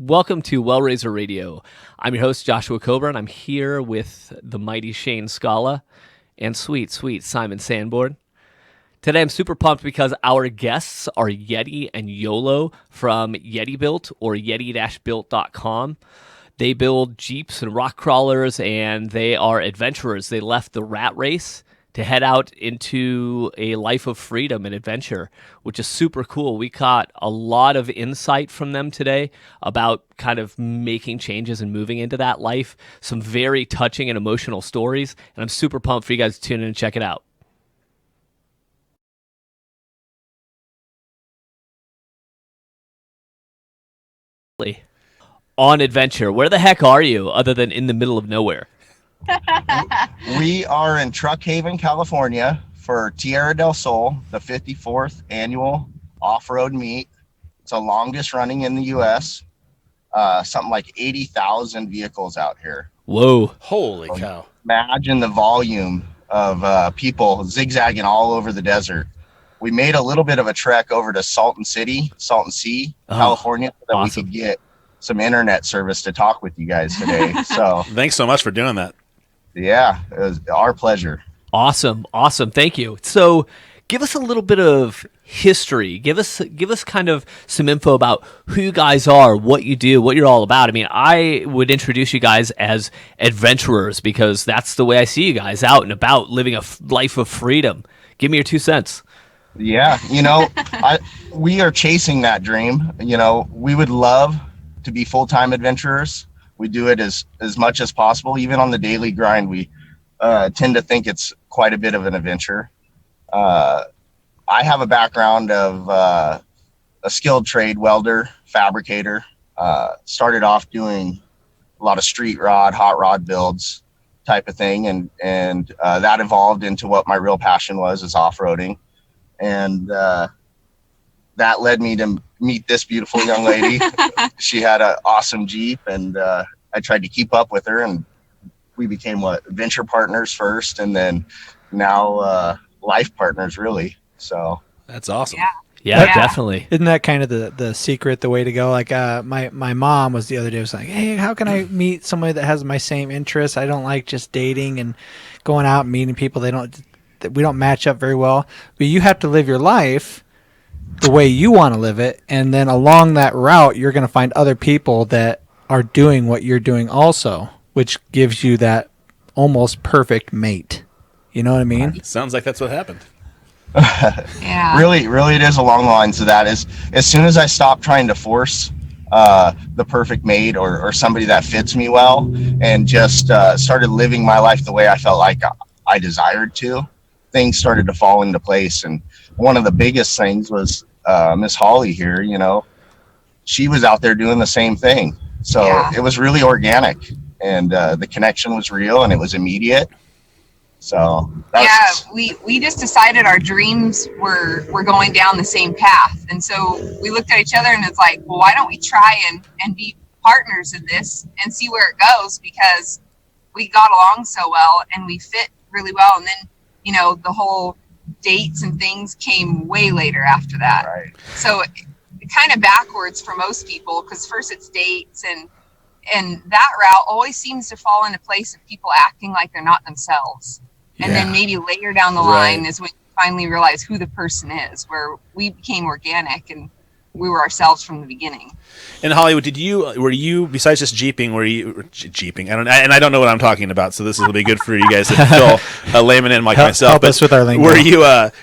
Welcome to Wellraiser Radio. I'm your host, Joshua Coburn. I'm here with the mighty Shane Scala and sweet Simon Sanborn. Today I'm super pumped because our guests are Yeti and Ylloh from Yeti Built or yeti-built.com. They build Jeeps and rock crawlers, and they are adventurers. They left the rat race to head out into a life of freedom and adventure, which is super cool. We got a lot of insight from them today about kind of making changes and moving into that life. Some very touching and emotional stories, and I'm super pumped for you guys to tune in and check it out. On adventure, where the heck are you other than in the middle of nowhere? We are in Truck Haven, California for Tierra del Sol, the 54th annual off-road meet. It's the longest running in the U.S. Something like 80,000 vehicles out here. Whoa. Holy cow. Imagine the volume of people zigzagging all over the desert. We made a little bit of a trek over to Salton Sea, California, so that awesome. we could get some internet service to talk with you guys today. So thanks so much for doing that. Yeah, it was our pleasure. Awesome. Thank you. So give us a little bit of history. Give us kind of some info about who you guys are, what you do, what you're all about. I mean, I would introduce you guys as adventurers because that's the way I see you guys, out and about, living a life of freedom. Give me your 2 cents. Yeah, we are chasing that dream. We would love to be full-time adventurers. We do it as much as possible. Even on the daily grind, we tend to think it's quite a bit of an adventure. I have a background of a skilled trade welder, fabricator. Started off doing a lot of street rod, hot rod builds type of thing. And that evolved into what my real passion was, is off-roading. And that led me to meet this beautiful young lady. She had an awesome Jeep, and I tried to keep up with her, and we became venture partners first, and then now life partners, really. So that's awesome. Yeah, definitely. Isn't that kind of the secret, the way to go? Like my mom was the other day was like, hey, how can I meet somebody that has my same interests? I don't like just dating and going out and meeting people. We don't match up very well. But you have to live your life the way you want to live it, and then along that route you're going to find other people that are doing what you're doing also, which gives you that almost perfect mate. You know what I mean? Sounds like that's what happened. Yeah. Really it is along the lines of that. Is as soon as I stopped trying to force the perfect mate or somebody that fits me well, and just started living my life the way I felt like I desired to, things started to fall into place. And one of the biggest things was Miss Holly here. She was out there doing the same thing. So It was really organic, and the connection was real, and it was immediate. So we just decided our dreams were going down the same path. And so we looked at each other and it's like, well, why don't we try and be partners in this and see where it goes? Because we got along so well and we fit really well. And then, the whole dates and things came way later after that. Right. So kind of backwards for most people, because first it's dates, and that route always seems to fall into place of people acting like they're not themselves. And then maybe later down the line is when you finally realize who the person is, where we became organic and we were ourselves from the beginning. In Hollywood, were you besides just jeeping? I don't know what I'm talking about, so this will be good for you guys to fill a layman in like myself. Help us with our lingo.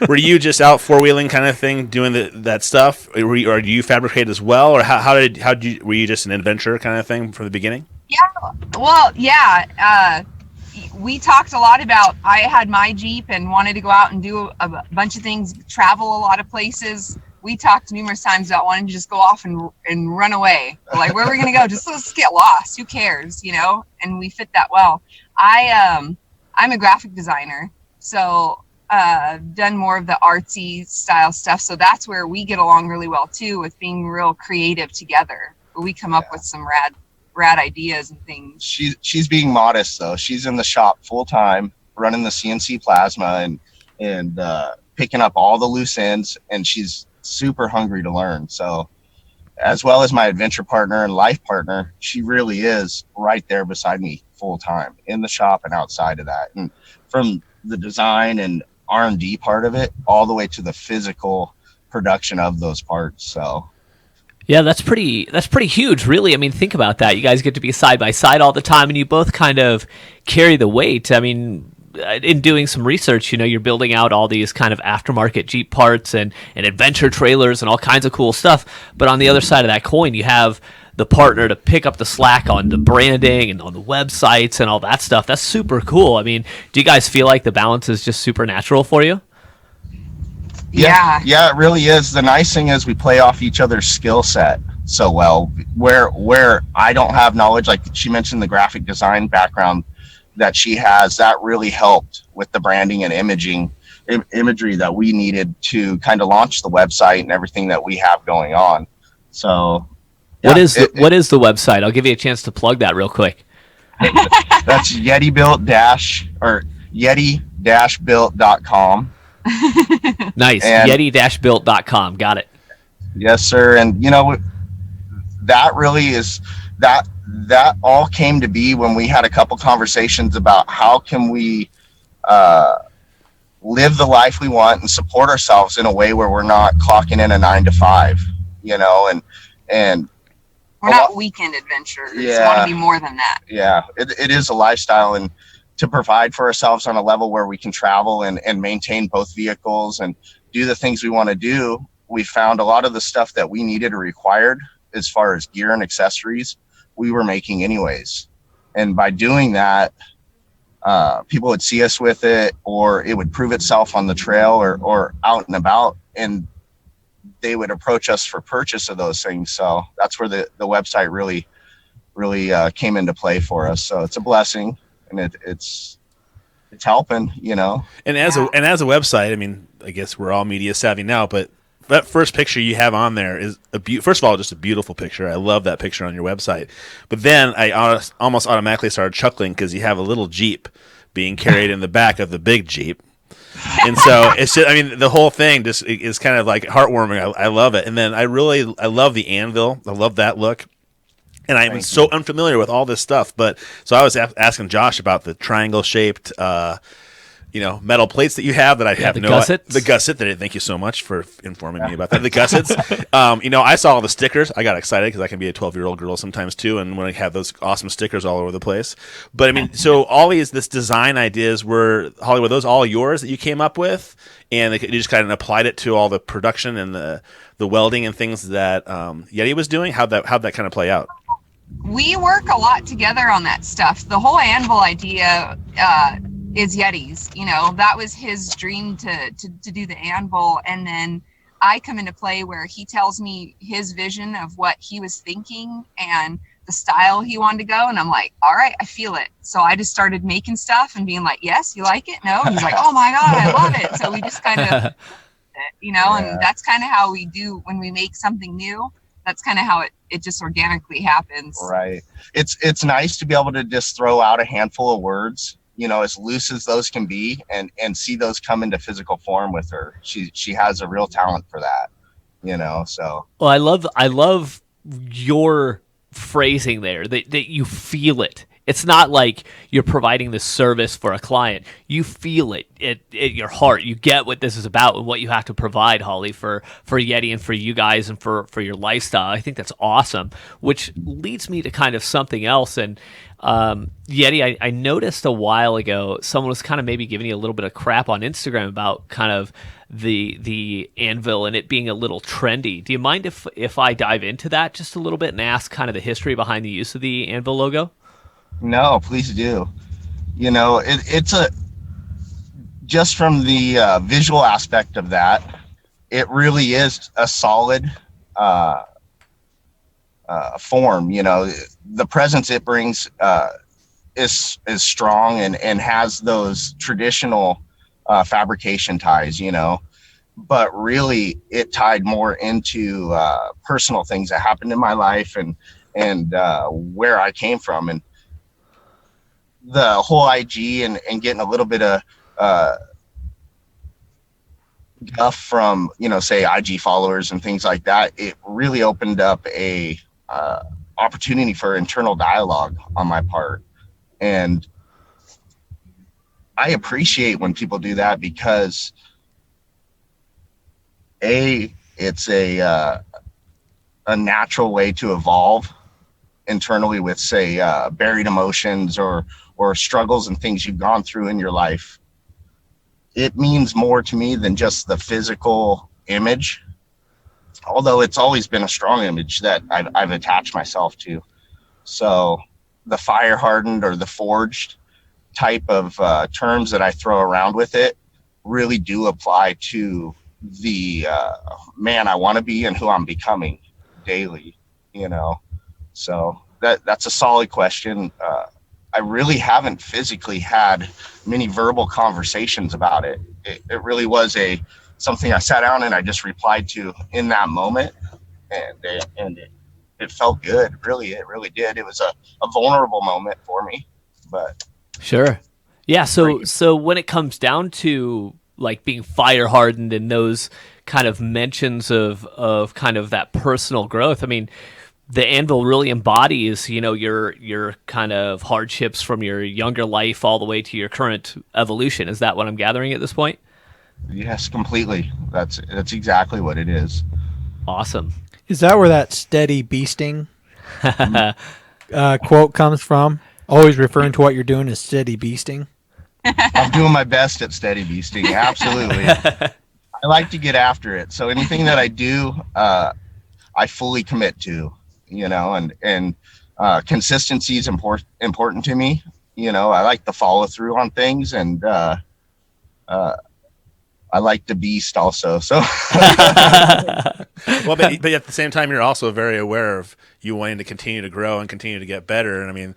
Were you just out four-wheeling kind of thing, doing that stuff, or do you fabricate as well, or were you just an adventurer kind of thing from the beginning? Yeah, well, yeah. We talked a lot about, I had my Jeep and wanted to go out and do a bunch of things, travel a lot of places. We talked numerous times about wanting to just go off and run away. Like, where are we going to go? Let's get lost. Who cares? And we fit that well. I'm a graphic designer, so done more of the artsy style stuff. So that's where we get along really well too, with being real creative together. We come up with some rad ideas and things. She's being modest though. She's in the shop full time, running the CNC plasma and picking up all the loose ends, and she's super hungry to learn. So as well as my adventure partner and life partner, she really is right there beside me full time in the shop and outside of that. And from the design and R&D part of it all the way to the physical production of those parts. So Yeah, that's pretty huge, really. I mean, think about that. You guys get to be side by side all the time, and you both kind of carry the weight. I mean, in doing some research, you're building out all these kind of aftermarket Jeep parts and adventure trailers and all kinds of cool stuff. But on the other side of that coin, you have the partner to pick up the slack on the branding and on the websites and all that stuff. That's super cool. I mean, do you guys feel like the balance is just supernatural for you? Yeah, it really is. The nice thing is we play off each other's skill set so well. Where I don't have knowledge, like she mentioned, the graphic design background that she has, that really helped with the branding and imagery that we needed to kind of launch the website and everything that we have going on. So, yeah, what is the website? I'll give you a chance to plug that real quick. That's Yeti-built.com. Nice. Yeti-built.com. Got it. Yes, sir. And that really is that all came to be when we had a couple conversations about how can we live the life we want and support ourselves in a way where we're not clocking in a 9 to 5, and we're not weekend adventurers. Yeah. We want to be more than that. Yeah, it is a lifestyle, and to provide for ourselves on a level where we can travel and maintain both vehicles and do the things we want to do. We found a lot of the stuff that we needed or required as far as gear and accessories we were making anyways. And by doing that, people would see us with it, or it would prove itself on the trail or out and about, and they would approach us for purchase of those things. So that's where the website really came into play for us. So it's a blessing, and it's helping, And as a website, I mean, I guess we're all media savvy now, but that first picture you have on there is first of all, just a beautiful picture. I love that picture on your website. But then I almost automatically started chuckling because you have a little Jeep being carried in the back of the big Jeep. And so it's just, I mean, the whole thing just is kind of like heartwarming. I love it. And then I love the anvil. I love that look. And I'm so unfamiliar with all this stuff. But so I was asking Josh about the triangle shaped, metal plates that you have that I have no idea. The gusset. Thank you so much for informing me about that. The gussets. I saw all the stickers. I got excited because I can be a 12-year-old girl sometimes too, and when I have those awesome stickers all over the place. But I mean, so all this design ideas were, Holly, were those all yours that you came up with, and you just kind of applied it to all the production and the welding and things that Yeti was doing? How'd that kind of play out? We work a lot together on that stuff. The whole anvil idea is Yeti's. That was his dream to do the anvil, and then I come into play where he tells me his vision of what he was thinking and the style he wanted to go, and I'm like, all right, I feel it. So I just started making stuff and being like, yes, you like it? No? And he's like, oh my God, I love it. So we just kind of and that's kind of how we do when we make something new. That's kind of how it just organically happens. Right. It's nice to be able to just throw out a handful of words, as loose as those can be, and see those come into physical form with her. She has a real talent for that, so. Well, I love your phrasing there, that you feel it. It's not like you're providing this service for a client. You feel it at your heart. You get what this is about and what you have to provide, Holly, for Yeti and for you guys and for your lifestyle. I think that's awesome, which leads me to kind of something else. And Yeti, I noticed a while ago someone was kind of maybe giving you a little bit of crap on Instagram about kind of the anvil and it being a little trendy. Do you mind if I dive into that just a little bit and ask kind of the history behind the use of the anvil logo? No, please do. It's just from the visual aspect of that, it really is a solid form. The presence it brings is strong and has those traditional fabrication ties, but really it tied more into personal things that happened in my life and where I came from. And the whole IG and getting a little bit of guff from, say IG followers and things like that, it really opened up a opportunity for internal dialogue on my part. And I appreciate when people do that because it's a natural way to evolve internally with, say, buried emotions or struggles and things you've gone through in your life. It means more to me than just the physical image, although it's always been a strong image that I've attached myself to. So the fire hardened or the forged type of terms that I throw around with it really do apply to the man I want to be and who I'm becoming daily, So that's a solid question. I really haven't physically had many verbal conversations about it. It really was something I sat down and I just replied to in that moment, and it felt good. It really did. It was a vulnerable moment for me, but Sure. Yeah. So when it comes down to like being fire hardened and those kind of mentions of kind of that personal growth, I mean, the anvil really embodies, your kind of hardships from your younger life all the way to your current evolution. Is that what I'm gathering at this point? yes, completely. That's exactly what it is. Awesome. Is that where that steady beasting quote comes from? Always referring to what you're doing as steady beasting. I'm doing my best at steady beasting. Absolutely. I like to get after it. So anything that I do, I fully commit to, and consistency is important to me. I like to follow through on things, and I like to beast also. So, Well, but at the same time, you're also very aware of you wanting to continue to grow and continue to get better. And I mean,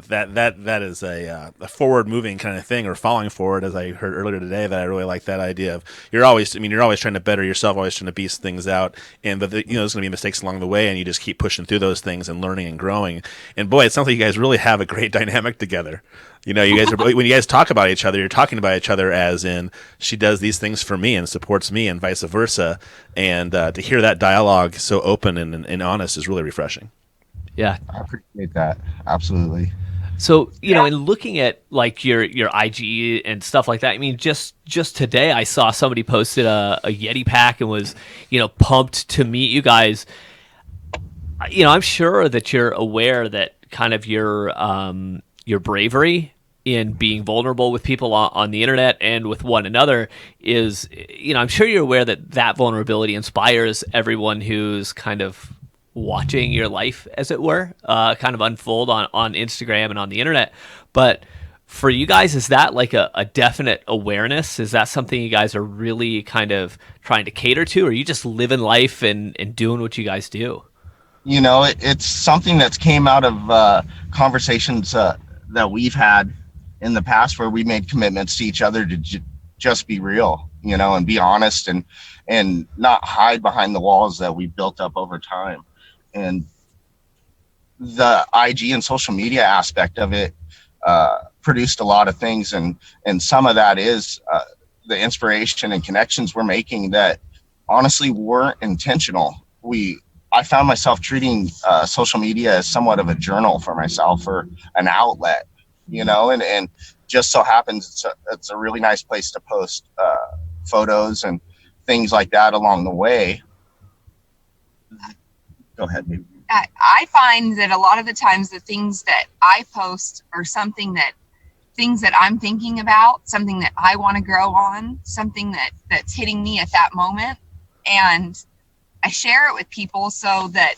that is a forward moving kind of thing, or falling forward, as I heard earlier today. That I really like that idea of you're always trying to better yourself, always trying to beast things out. But there's going to be mistakes along the way, and you just keep pushing through those things and learning and growing. And boy, it sounds like you guys really have a great dynamic together. You guys are, when you guys talk about each other, you're talking about each other as in she does these things for me and supports me, and vice versa. And to hear that dialogue so open and honest is really refreshing. Yeah. I appreciate that. Absolutely. So, in looking at like your IG and stuff like that, I mean, just today I saw somebody posted a Yeti pack and was, pumped to meet you guys. I'm sure that you're aware that kind of your bravery in being vulnerable with people on the internet and with one another is, I'm sure you're aware that vulnerability inspires everyone who's kind of watching your life, as it were, kind of unfold on Instagram and on the internet. But for you guys, is that like a definite awareness? Is that something you guys are really kind of trying to cater to, or are you just living life and doing what you guys do? It's something that's came out of conversations that we've had in the past where we made commitments to each other to just be real, and be honest and not hide behind the walls that we built up over time. And the IG and social media aspect of it produced a lot of things, and some of that is the inspiration and connections we're making that honestly weren't intentional. I found myself treating social media as somewhat of a journal for myself, or an outlet, and just so happens it's a really nice place to post photos and things like that along the way. Go ahead, baby. I find that a lot of the times the things that I post are things that I'm thinking about, something that I want to grow on, something that's hitting me at that moment. And I share it with people so that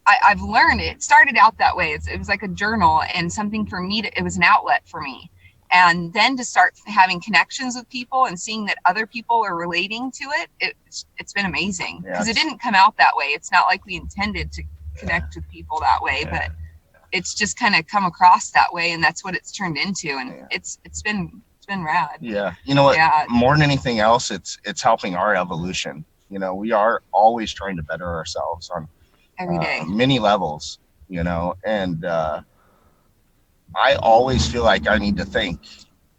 I've learned it started out that way. It was like a journal and something for me it was an outlet for me. And then to start having connections with people and seeing that other people are relating to it, it's been amazing, because it didn't come out that way. It's not like we intended to connect with people that way, but it's just kind of come across that way, and that's what it's turned into. And it's been rad. Yeah. You know what? Yeah. More than anything else, it's helping our evolution. We are always trying to better ourselves on every day, many levels, and I always feel like I need to thank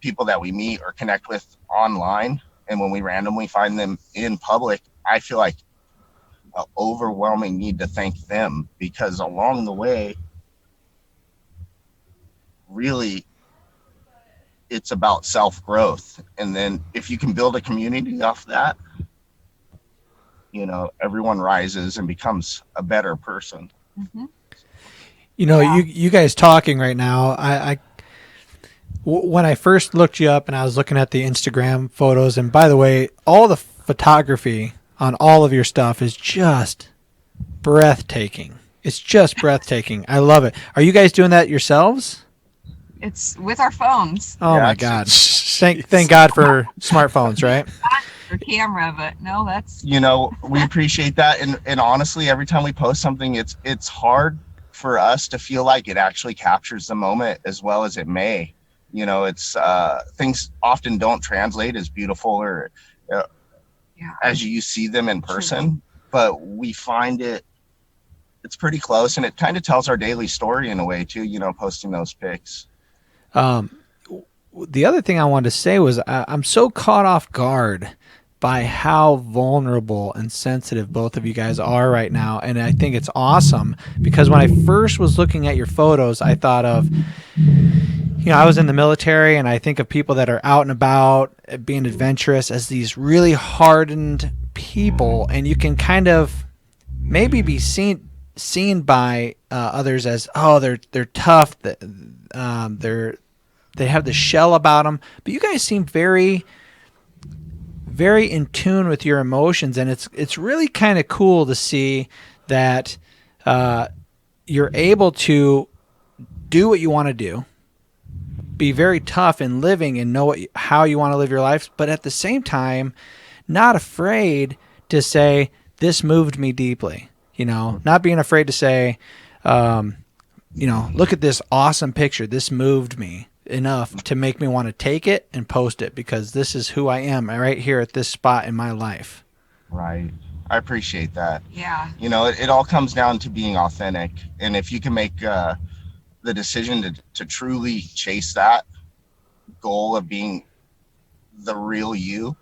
people that we meet or connect with online And when we randomly find them in public, I feel like an overwhelming need to thank them, because along the way, really, it's about self-growth. And then if you can build a community off that, everyone rises and becomes a better person. Mm-hmm. You guys talking right now, when I first looked you up and I was looking at the Instagram photos, and by the way, all the photography on all of your stuff is just breathtaking. It's just breathtaking. I love it. Are you guys doing that yourselves? It's with our phones. Oh my God. Thank God for smartphones, right? For camera, but no, that's we appreciate that. And honestly, every time we post something, it's hard for us to feel like it actually captures the moment as well as it may. It's things often don't translate as beautiful or as you see them in person, but we find it's pretty close, and it kind of tells our daily story in a way too, posting those pics. The other thing I wanted to say was I'm so caught off guard by how vulnerable and sensitive both of you guys are right now. And I think it's awesome, because when I first was looking at your photos, I thought of, I was in the military, and I think of people that are out and about being adventurous as these really hardened people, and you can kind of maybe be seen by others as, they're tough, they have the shell about them, but you guys seem very, very in tune with your emotions, and it's really kind of cool to see that you're able to do what you want to do, be very tough in living and know how you want to live your life, but at the same time, not afraid to say, this moved me deeply, not being afraid to say, look at this awesome picture. This moved me enough to make me want to take it and post it, because this is who I am right here at this spot in my life. Right. I appreciate that. Yeah. It all comes down to being authentic. And if you can make the decision to truly chase that goal of being the real you,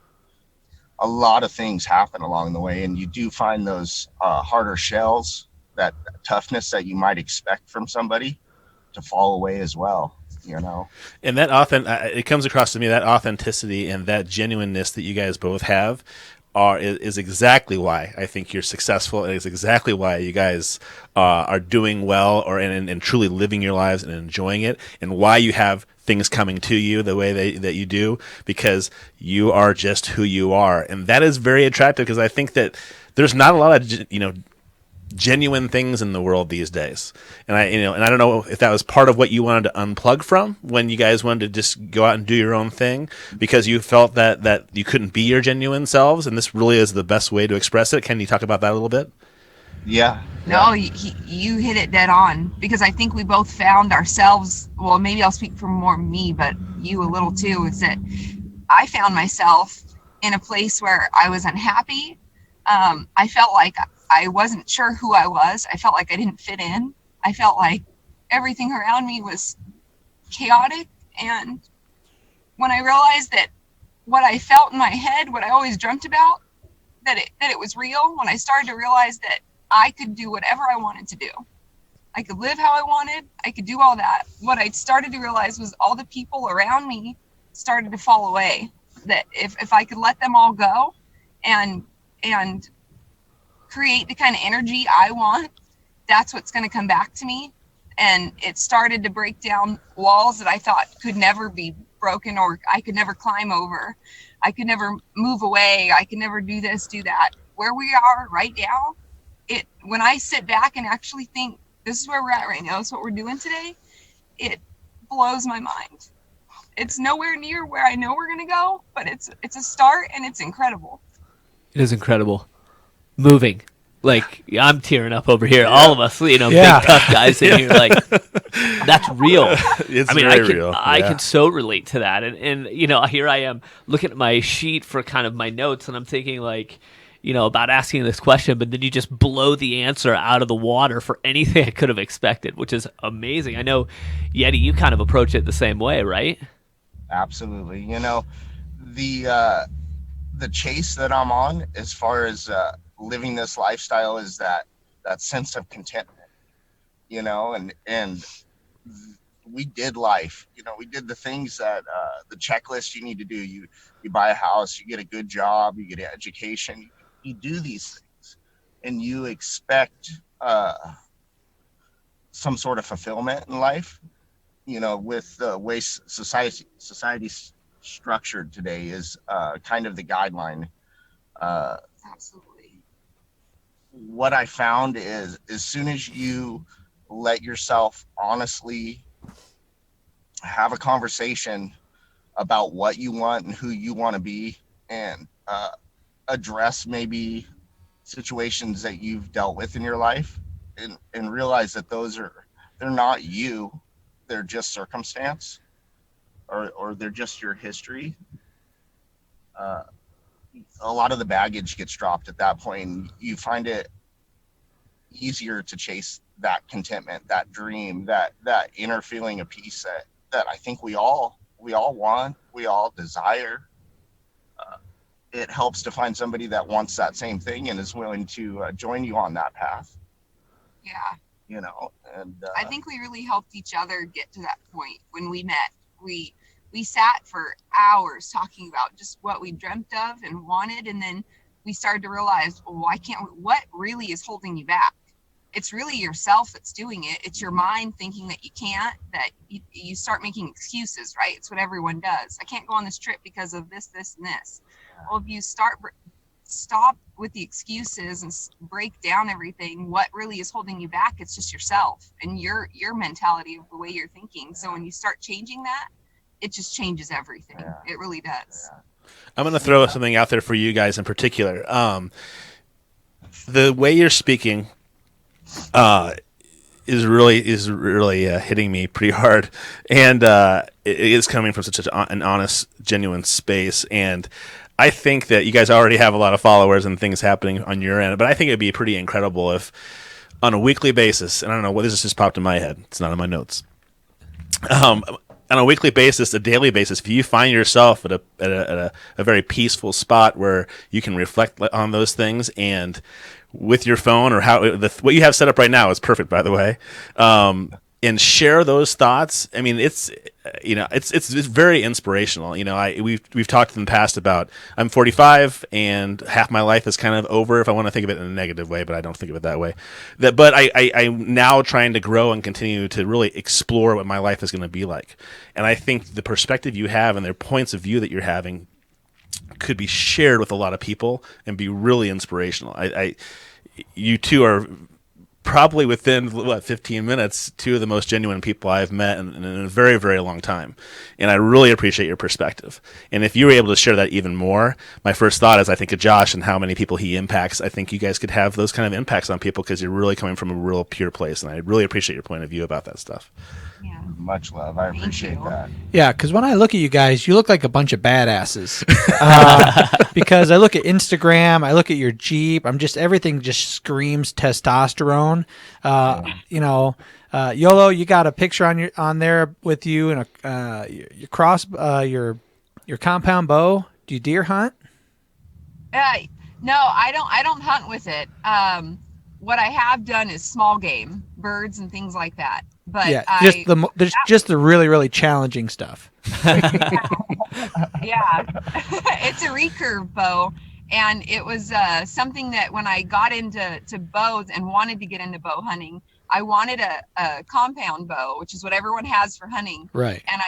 a lot of things happen along the way. And you do find those harder shells, that toughness that you might expect from somebody, to fall away as well. And that it comes across to me, that authenticity and that genuineness that you guys both have is exactly why I think you're successful, and it's exactly why you guys are doing well, and truly living your lives and enjoying it, and why you have things coming to you the way that you do, because you are just who you are, and that is very attractive, because I think that there's not a lot of genuine things in the world these days, and I don't know if that was part of what you wanted to unplug from when you guys wanted to just go out and do your own thing, because you felt that you couldn't be your genuine selves, and this really is the best way to express it. Can you talk about that a little bit? Yeah. No, you hit it dead on, because I think we both found ourselves, well, maybe I'll speak for more me, but you a little too, is that I found myself in a place where I was unhappy. I felt like I wasn't sure who I was. I felt like I didn't fit in. I felt like everything around me was chaotic. And when I realized that what I felt in my head, what I always dreamt about, that it was real, when I started to realize that I could do whatever I wanted to do, I could live how I wanted, I could do all that, what I started to realize was all the people around me started to fall away. That if I could let them all go and create the kind of energy I want, that's what's going to come back to me. And it started to break down walls that I thought could never be broken, or I could never climb over. I could never move away. I could never do this, do that. Where we are right now, when I sit back and actually think, this is where we're at right now, this is what we're doing today, it blows my mind. It's nowhere near where I know we're going to go, but it's a start, and it's incredible. It is incredible. Moving. Like, I'm tearing up over here. All of us, big tough guys in here. Like, that's real. Real. I can so relate to that. And here I am looking at my sheet for kind of my notes, and I'm thinking, like, about asking this question, but then you just blow the answer out of the water for anything I could have expected, which is amazing. I know, Yeti, you kind of approach it the same way, right? Absolutely. the chase that I'm on as far as living this lifestyle is that sense of contentment, and we did life, we did the things that the checklist you need to do. You buy a house, you get a good job, you get an education, you do these things, and you expect some sort of fulfillment in life. With the way society's structured today is kind of the guideline. Absolutely. What I found is as soon as you let yourself honestly have a conversation about what you want and who you want to be, and address maybe situations that you've dealt with in your life, and realize that they're not you, they're just circumstance, or they're just your history. A lot of the baggage gets dropped at that point, and you find it easier to chase that contentment, that dream, that inner feeling of peace that I think we all want, we all desire. It helps to find somebody that wants that same thing and is willing to join you on that path. Yeah. And I think we really helped each other get to that point when we met. We sat for hours talking about just what we dreamt of and wanted, and then we started to realize, what really is holding you back? It's really yourself that's doing it. It's your mind thinking that you can't, that you start making excuses, right? It's what everyone does. I can't go on this trip because of this, this, and this. Well, if you stop with the excuses and break down everything, what really is holding you back? It's just yourself and your mentality of the way you're thinking. So when you start changing that, it just changes everything. Yeah. It really does. Yeah. I'm going to throw something out there for you guys in particular. The way you're speaking is really hitting me pretty hard, and it is coming from such an honest, genuine space. And I think that you guys already have a lot of followers and things happening on your end, but I think it'd be pretty incredible if, on a weekly basis, and I don't know what this just popped in my head, it's not in my notes. On a weekly basis, a daily basis, if you find yourself at a very peaceful spot where you can reflect on those things, and with your phone or what you have set up right now is perfect, by the way, and share those thoughts. I mean, it's very inspirational. We've talked in the past about I'm 45 and half my life is kind of over, if I want to think of it in a negative way, but I don't think of it that way. But I'm now trying to grow and continue to really explore what my life is going to be like. And I think the perspective you have and their points of view that you're having could be shared with a lot of people and be really inspirational. You two are probably within 15 minutes, two of the most genuine people I've met in a very, very long time. And I really appreciate your perspective. And if you were able to share that even more, my first thought is I think of Josh and how many people he impacts. I think you guys could have those kind of impacts on people because you're really coming from a real pure place. And I really appreciate your point of view about that stuff. Yeah. Much love. I appreciate that. Yeah, because when I look at you guys, you look like a bunch of badasses. Because I look at Instagram, I look at your Jeep. everything just screams testosterone. Ylloh, you got a picture on there with you and your compound bow. Do you deer hunt? No, I don't hunt with it. What I have done is small game, birds and things like that. But yeah, just the really, really challenging stuff. Yeah. It's a recurve bow, and it was something that when I got into bows and wanted to get into bow hunting, I wanted a compound bow, which is what everyone has for hunting. Right. And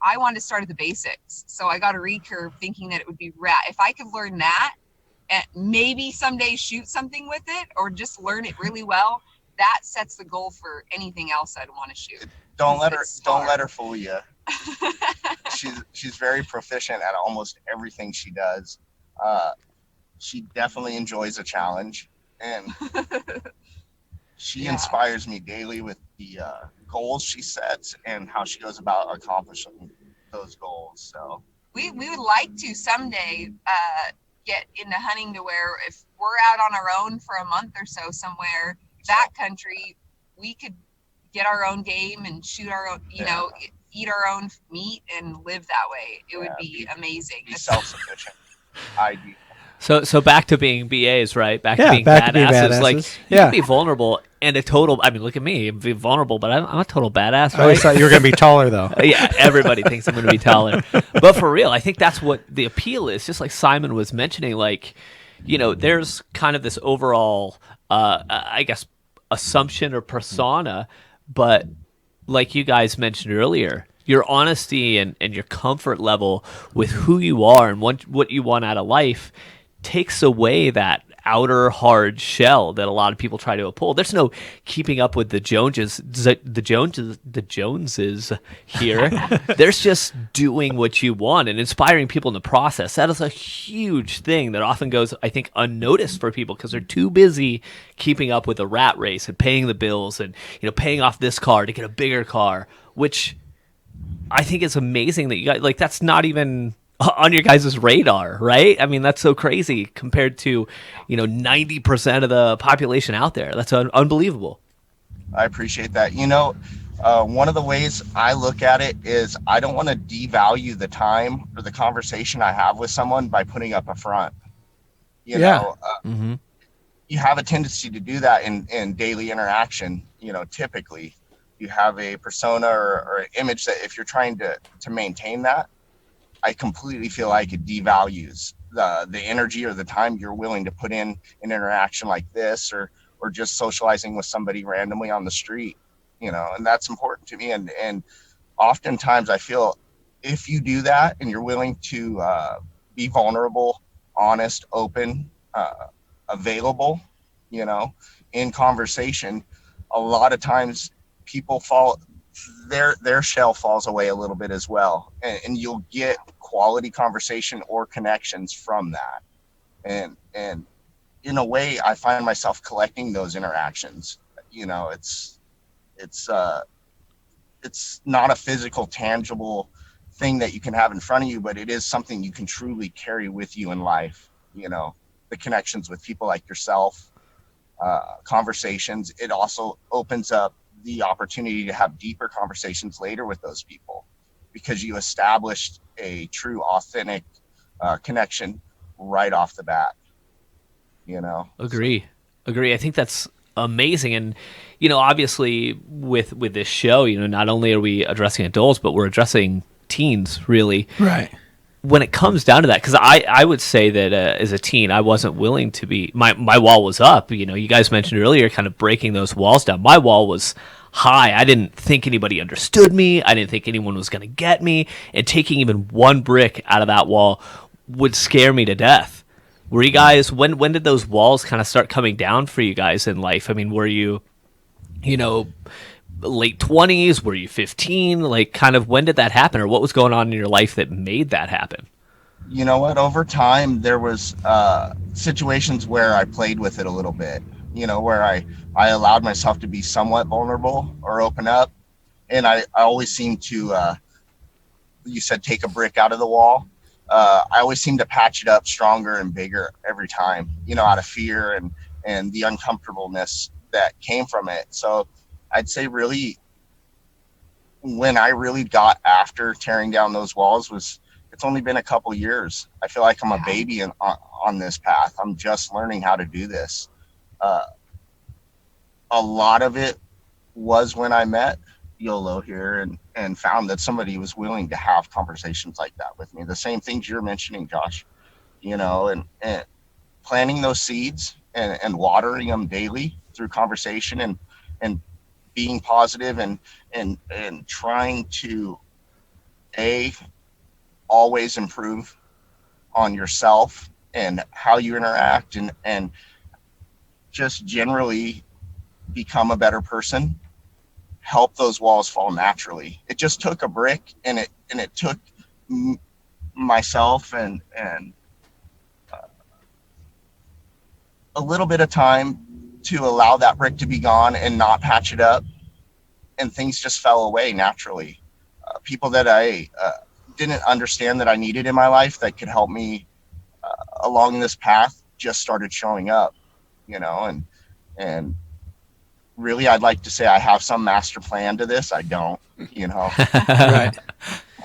I wanted to start at the basics, so I got a recurve thinking that it would be rad. If I could learn that and maybe someday shoot something with it or just learn it really well, that sets the goal for anything else I'd want to shoot. Don't let her fool you. She's very proficient at almost everything she does. She definitely enjoys a challenge, and she inspires me daily with the goals she sets and how she goes about accomplishing those goals. So we would like to someday get into hunting to where if we're out on our own for a month or so somewhere, backcountry, we could get our own game and shoot our own, eat our own meat and live that way. It would be amazing. Be self-sufficient. ideal. So back to being BAs, right? Back to Yeah, being back to being badasses. Like, badasses. you Yeah. can be vulnerable and a total. I mean, look at me, I'm being vulnerable, but I'm a total badass, I always right? thought you were going to be taller, though. Yeah, everybody thinks I'm going to be taller, but for real, I think that's what the appeal is. Just like Simon was mentioning, like, there's kind of this overall, I guess, assumption or persona, but like you guys mentioned earlier, your honesty and your comfort level with who you are and what you want out of life takes away that outer hard shell that a lot of people try to uphold. There's no keeping up with the Joneses here. There's just doing what you want and inspiring people in the process. That is a huge thing that often goes, I think, unnoticed for people because they're too busy keeping up with the rat race and paying the bills and paying off this car to get a bigger car, which I think is amazing that you guys, like, that's not even on your guys' radar, right? I mean, that's so crazy compared to 90% of the population out there. That's unbelievable. I appreciate that. One of the ways I look at it is I don't want to devalue the time or the conversation I have with someone by putting up a front. You have a tendency to do that in daily interaction. Typically you have a persona or an image that if you're trying to maintain that, I completely feel like it devalues the energy or the time you're willing to put in an interaction like this or just socializing with somebody randomly on the street, and that's important to me. And oftentimes I feel if you do that and you're willing to be vulnerable, honest, open, available, in conversation, a lot of times people their shell falls away a little bit as well, and you'll get quality conversation or connections from that. And in a way, I find myself collecting those interactions. It's not a physical, tangible thing that you can have in front of you, but it is something you can truly carry with you in life. The connections with people like yourself, conversations. It also opens up the opportunity to have deeper conversations later with those people because you established a true, authentic connection right off the bat. Agree. I think that's amazing. And obviously with this show, not only are we addressing adults, but we're addressing teens, really. Right. When it comes down to that, because I would say that as a teen, I wasn't willing to be, my wall was up. You guys mentioned earlier kind of breaking those walls down. My wall was high. I didn't think anybody understood me. I didn't think anyone was going to get me. And taking even one brick out of that wall would scare me to death. Were you guys, when did those walls kind of start coming down for you guys in life? I mean, were you, late 20s? Were you 15? Like, kind of when did that happen, or what was going on in your life that made that happen? You know what? Over time, there was situations where I played with it a little bit, where I allowed myself to be somewhat vulnerable or open up. And I always seem to, you said, take a brick out of the wall. I always seem to patch it up stronger and bigger every time, out of fear and the uncomfortableness that came from it. So I'd say really when I really got after tearing down those walls it's only been a couple years. I feel like I'm a baby on this path. I'm just learning how to do this. A lot of it was when I met Ylloh here and found that somebody was willing to have conversations like that with me. The same things you're mentioning, Josh, and planting those seeds and watering them daily through conversation and being positive and trying to always improve on yourself and how you interact and just generally become a better person. Help those walls fall naturally. It just took a brick and it took myself and a little bit of time to allow that brick to be gone and not patch it up, and things just fell away naturally. People that I didn't understand that I needed in my life that could help me along this path just started showing up, and really I'd like to say I have some master plan to this. I don't, Right.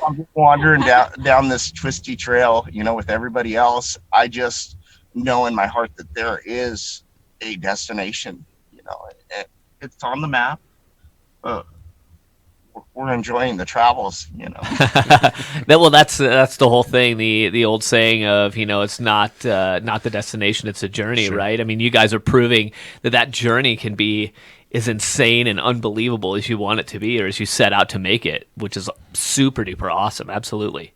I'm wandering down this twisty trail, with everybody else, I just know in my heart that there is a destination. It's on the map. We're enjoying the travels. Well, that's the whole thing. The old saying of it's not the destination, it's a journey, Sure. right? I mean, you guys are proving that journey can be as insane and unbelievable as you want it to be, or as you set out to make it, which is super duper awesome. Absolutely.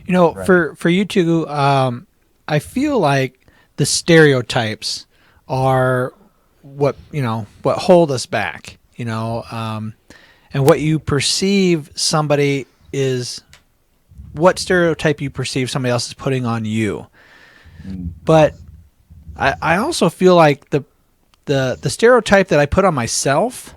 Right. For you two, I feel like the stereotypes are what hold us back. And what you perceive somebody is what stereotype you perceive somebody else is putting on you. But I also feel like the stereotype that I put on myself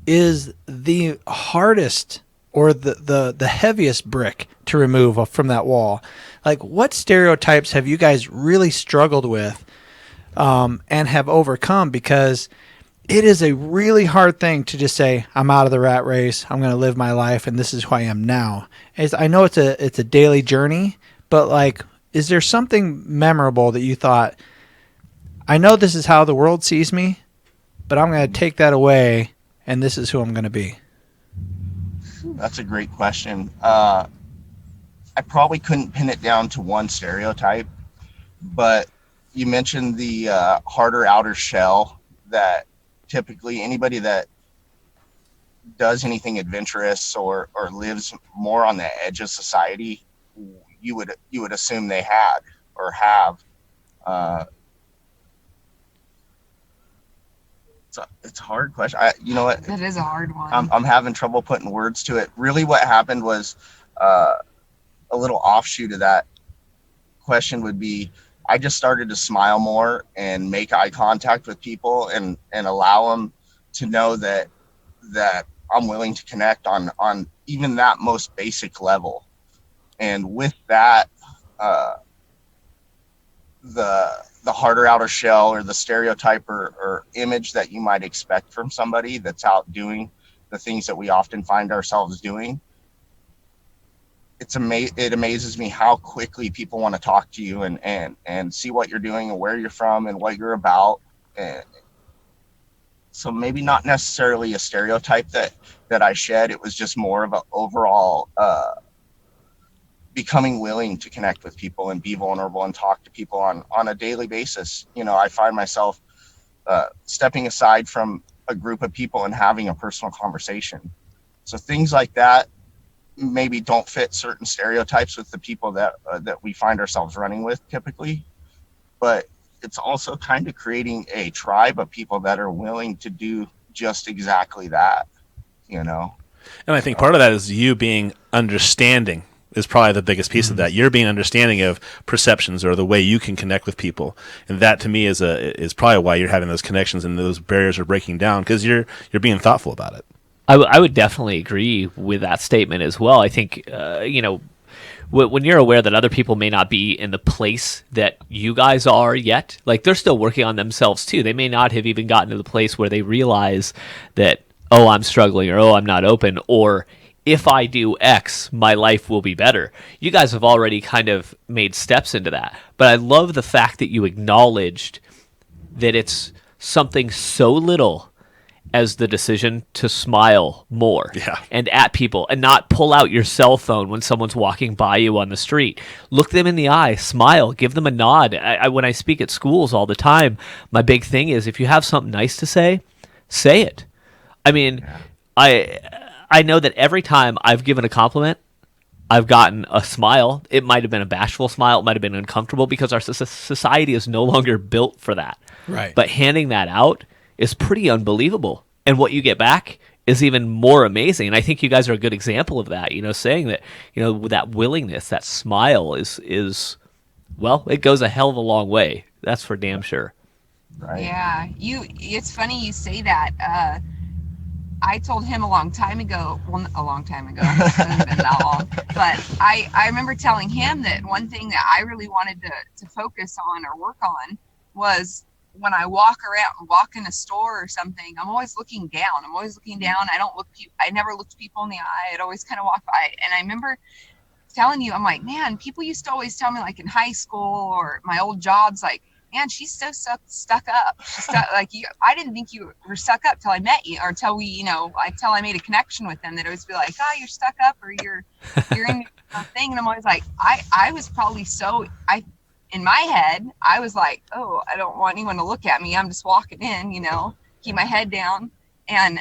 is the hardest or the heaviest brick to remove from that wall. Like, what stereotypes have you guys really struggled with and have overcome? Because it is a really hard thing to just say, I'm out of the rat race, I'm going to live my life, and this is who I am now. I know it's a daily journey, but like, is there something memorable that you thought, I know this is how the world sees me, but I'm going to take that away, and this is who I'm going to be? That's a great question. I probably couldn't pin it down to one stereotype, but you mentioned the harder outer shell that typically anybody that does anything adventurous or lives more on the edge of society, you would assume they had or have. It's a hard question. You know what? That is a hard one. I'm having trouble putting words to it. Really, what happened was a little offshoot of that question would be, I just started to smile more and make eye contact with people and allow them to know that I'm willing to connect on even that most basic level. And with that, the harder outer shell or the stereotype or image that you might expect from somebody that's out doing the things that we often find ourselves doing, it amazes me how quickly people want to talk to you and see what you're doing and where you're from and what you're about. And so maybe not necessarily a stereotype that I shed. It was just more of an overall becoming willing to connect with people and be vulnerable and talk to people on a daily basis. I find myself stepping aside from a group of people and having a personal conversation. So things like that maybe don't fit certain stereotypes with the people that we find ourselves running with typically, but it's also kind of creating a tribe of people that are willing to do just exactly that, And I think part of that is you being understanding is probably the biggest piece of that. You're being understanding of perceptions or the way you can connect with people, and that to me is probably why you're having those connections and those barriers are breaking down, because you're being thoughtful about it. I would definitely agree with that statement as well. I think, when you're aware that other people may not be in the place that you guys are yet, like they're still working on themselves too. They may not have even gotten to the place where they realize that, oh, I'm struggling, or, oh, I'm not open, or if I do X, my life will be better. You guys have already kind of made steps into that. But I love the fact that you acknowledged that it's something so little as the decision to smile more and at people and not pull out your cell phone when someone's walking by you on the street. Look them in the eye, smile, give them a nod. When I speak at schools all the time, my big thing is if you have something nice to say it. I mean, I know that every time I've given a compliment, I've gotten a smile. It might have been a bashful smile. It might have been uncomfortable because our society is no longer built for that. Right. But handing that out is pretty unbelievable. And what you get back is even more amazing. And I think you guys are a good example of that, saying that, that willingness, that smile is well, it goes a hell of a long way. That's for damn sure. Right. Yeah. It's funny you say that. I told him a long time ago, it hasn't been that long, but I remember telling him that one thing that I really wanted to focus on or work on was when I walk in a store or something, I'm always looking down. I never looked people in the eye. I'd always kind of walk by. And I remember telling you, I'm like, man, people used to always tell me, like in high school or my old jobs, like, man, she's so stuck up. I didn't think you were stuck up till I met you, or till we, till I made a connection with them. That always be like, oh, you're stuck up, or you're in your thing. And I'm always like, I was probably in my head, I was like, oh, I don't want anyone to look at me. I'm just walking in, keep my head down. And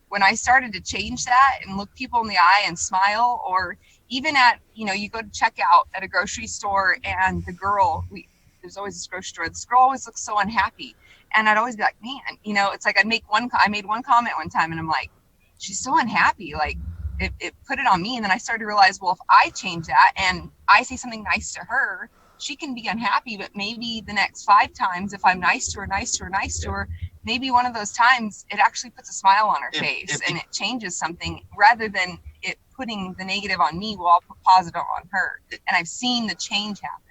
when I started to change that and look people in the eye and smile, or even at, you go to check out at a grocery store and the girl, there's always this grocery store, this girl always looks so unhappy. And I'd always be like, man, it's like I made one comment one time and I'm like, she's so unhappy. Like it put it on me. And then I started to realize, well, if I change that and I say something nice to her, she can be unhappy, but maybe the next 5 times, if I'm nice to her, maybe one of those times it actually puts a smile on her face and it changes something, rather than it putting the negative on me while I'll put positive on her. And I've seen the change happen.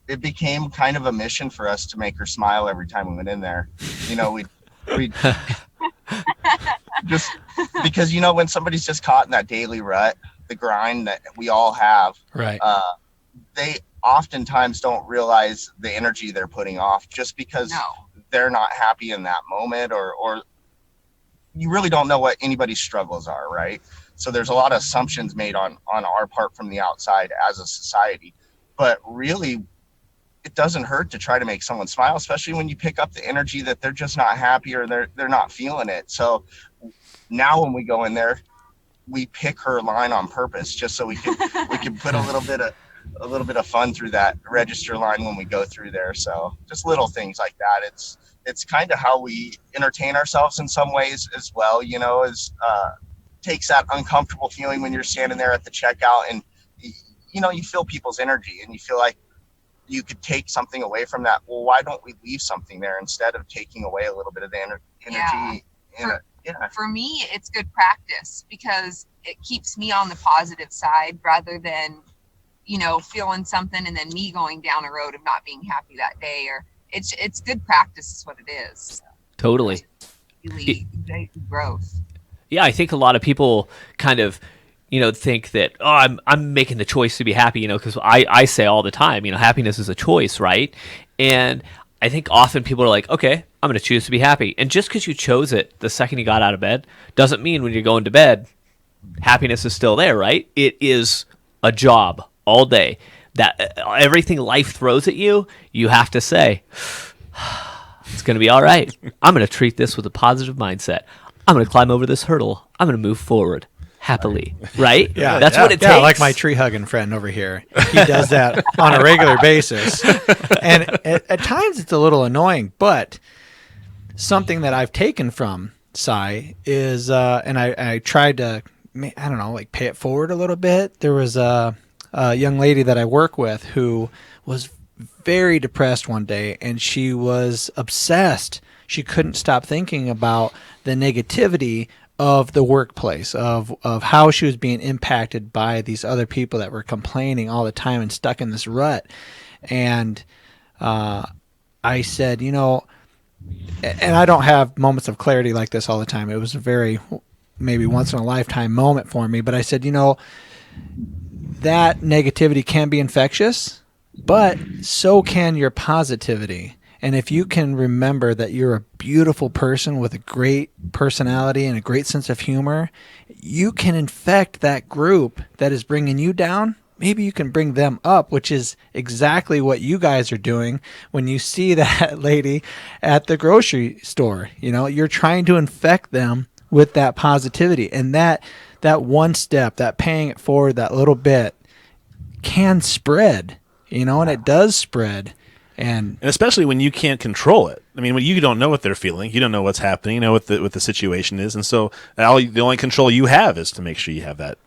It became kind of a mission for us to make her smile every time we went in there. We just because when somebody's just caught in that daily rut, the grind that we all have, right? They oftentimes don't realize the energy they're putting off just because they're not happy in that moment, or you really don't know what anybody's struggles are, right? So there's a lot of assumptions made on our part from the outside as a society. But really, it doesn't hurt to try to make someone smile, especially when you pick up the energy that they're just not happy or they're not feeling it. So now when we go in there, we pick her line on purpose just so we can put a little bit of fun through that register line when we go through there. So just little things like that. It's kind of how we entertain ourselves in some ways as well. Takes that uncomfortable feeling when you're standing there at the checkout and you feel people's energy and you feel like you could take something away from that. Well, why don't we leave something there instead of taking away a little bit of the energy? For me, it's good practice because it keeps me on the positive side rather than, feeling something and then me going down a road of not being happy that day. Or it's good practice is what it is. Totally. Really growth. Yeah, I think a lot of people kind of think that, oh, I'm making the choice to be happy, because I say all the time, happiness is a choice, right? And I think often people are like, okay, I'm going to choose to be happy. And just because you chose it the second you got out of bed doesn't mean when you're going to bed, happiness is still there, right? It is a job all day. That everything life throws at you, you have to say, it's going to be all right. I'm going to treat this with a positive mindset. I'm going to climb over this hurdle. I'm going to move forward happily, right? That's what it takes. Yeah, like my tree hugging friend over here. He does that on a regular basis. And at times it's a little annoying, but something that I've taken from Cy is, and I tried to, pay it forward a little bit. There was a young lady that I work with who was very depressed one day, and she was obsessed. She couldn't stop thinking about the negativity of the workplace, of how she was being impacted by these other people that were complaining all the time and stuck in this rut. And I said, and I don't have moments of clarity like this all the time. It was a very maybe once in a lifetime moment for me. But I said, that negativity can be infectious, but so can your positivity. And if you can remember that you're a beautiful person with a great personality and a great sense of humor, you can infect that group that is bringing you down. Maybe you can bring them up, which is exactly what you guys are doing when you see that lady at the grocery store. You're trying to infect them with that positivity. And that one step, that paying it forward that little bit can spread, and it does spread. And especially when you can't control it. I mean, when you don't know what they're feeling, you don't know what's happening, what the situation is, and so the only control you have is to make sure you have that,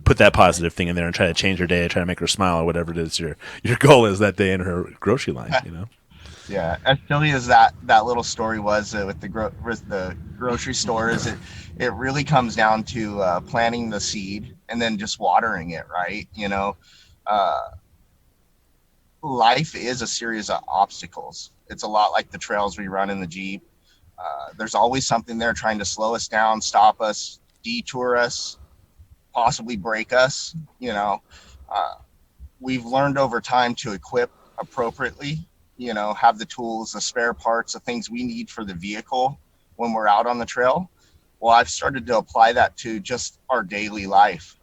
put that positive thing in there, and try to change her day, try to make her smile, or whatever it is your goal is that day in her grocery line. Yeah, as silly as that little story was with the grocery store, it really comes down to planting the seed and then just watering it, right? life is a series of obstacles. It's a lot like the trails we run in the Jeep. There's always something there trying to slow us down, stop us, detour us, possibly break us. We've learned over time to equip appropriately, have the tools, the spare parts, the things we need for the vehicle when we're out on the trail. Well, I've started to apply that to just our daily life,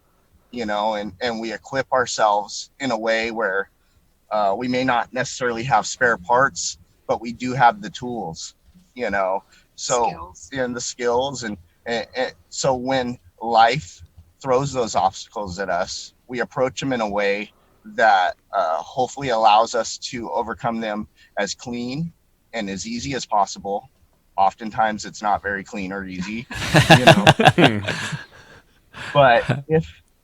and we equip ourselves in a way where we may not necessarily have spare parts, but we do have the tools, so Skills. and the skills. And so when life throws those obstacles at us, we approach them in a way that hopefully allows us to overcome them as clean and as easy as possible. Oftentimes it's not very clean or easy, but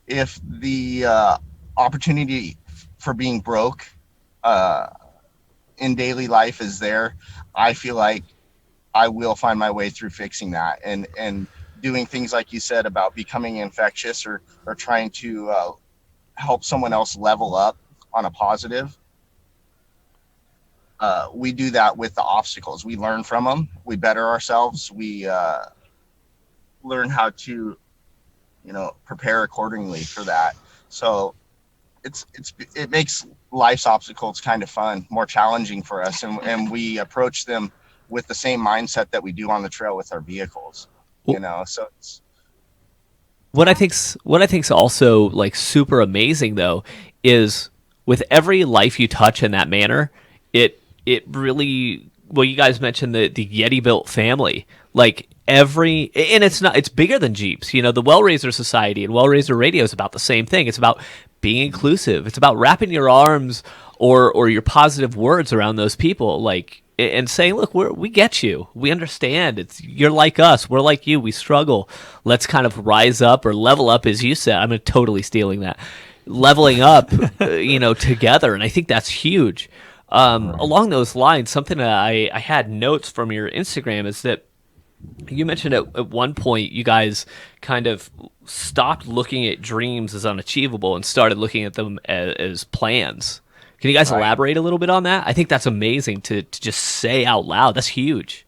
if the opportunity for being broke in daily life is there, I feel like I will find my way through fixing that and doing things like you said about becoming infectious or trying to help someone else level up on a positive. We do that with the obstacles. We learn from them. We better ourselves. We learn how to, prepare accordingly for that. So it makes life's obstacles kind of fun, more challenging for us, and we approach them with the same mindset that we do on the trail with our vehicles. So it's What I think's also like super amazing though is with every life you touch in that manner, it really, well, you guys mentioned the Yeti built family, like and it's bigger than Jeeps. The Wellraiser Society and Wellraiser Radio is about the same thing. It's about being inclusive. It's about wrapping your arms or your positive words around those people, like, and saying, look, we get you. We understand. You're like us. We're like you. We struggle. Let's kind of rise up or level up, as you said. I'm totally stealing that. Leveling up, together. And I think that's huge. Along those lines, something that I had notes from your Instagram is that you mentioned at one point you guys kind of stopped looking at dreams as unachievable and started looking at them as plans. Can you guys elaborate a little bit on that? I think that's amazing to just say out loud. That's huge.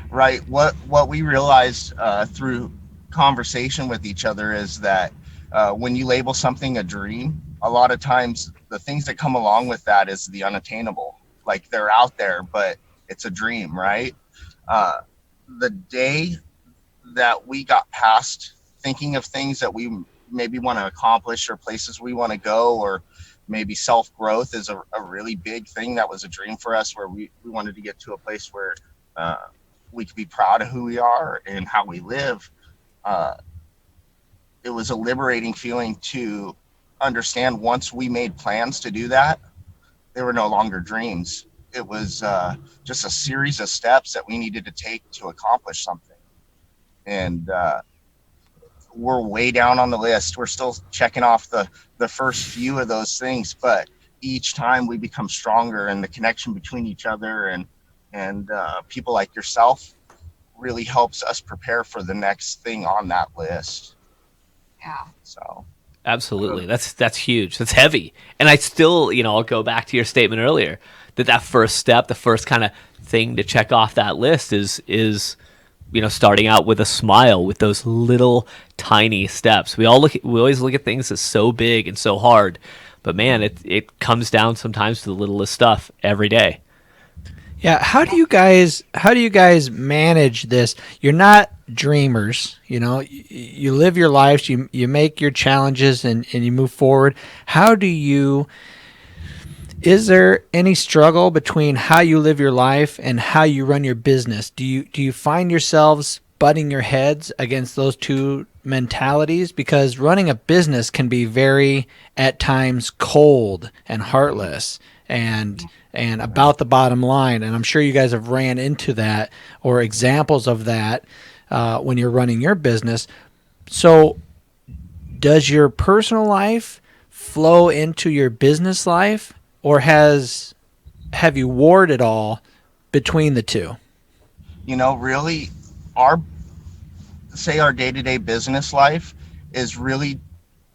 Right. What we realized through conversation with each other is that when you label something a dream, a lot of times the things that come along with that is the unattainable. Like they're out there, but it's a dream, right? The day that we got past thinking of things that we maybe want to accomplish or places we want to go, or maybe self-growth is a really big thing that was a dream for us, where we wanted to get to a place where we could be proud of who we are and how we live. It was a liberating feeling to understand once we made plans to do that, they were no longer dreams. It was just a series of steps that we needed to take to accomplish something. And we're way down on the list. We're still checking off the first few of those things, but each time we become stronger, and the connection between each other and people like yourself really helps us prepare for the next thing on that list. Yeah. So Absolutely. That's huge. That's heavy. And I still, I'll go back to your statement earlier that first step, the first kind of thing to check off that list is starting out with a smile, with those little tiny steps. We always look at things as so big and so hard, but man, it comes down sometimes to the littlest stuff every day. Yeah, how do you guys manage this? You're not dreamers, you live your lives, you make your challenges and you move forward. Is there any struggle between how you live your life and how you run your business? Do you find yourselves butting your heads against those two mentalities? Because running a business can be very, at times, cold and heartless and about the bottom line. And I'm sure you guys have ran into that or examples of that when you're running your business. So does your personal life flow into your business life, or have you warred it all between the two? Really, our day-to-day business life is really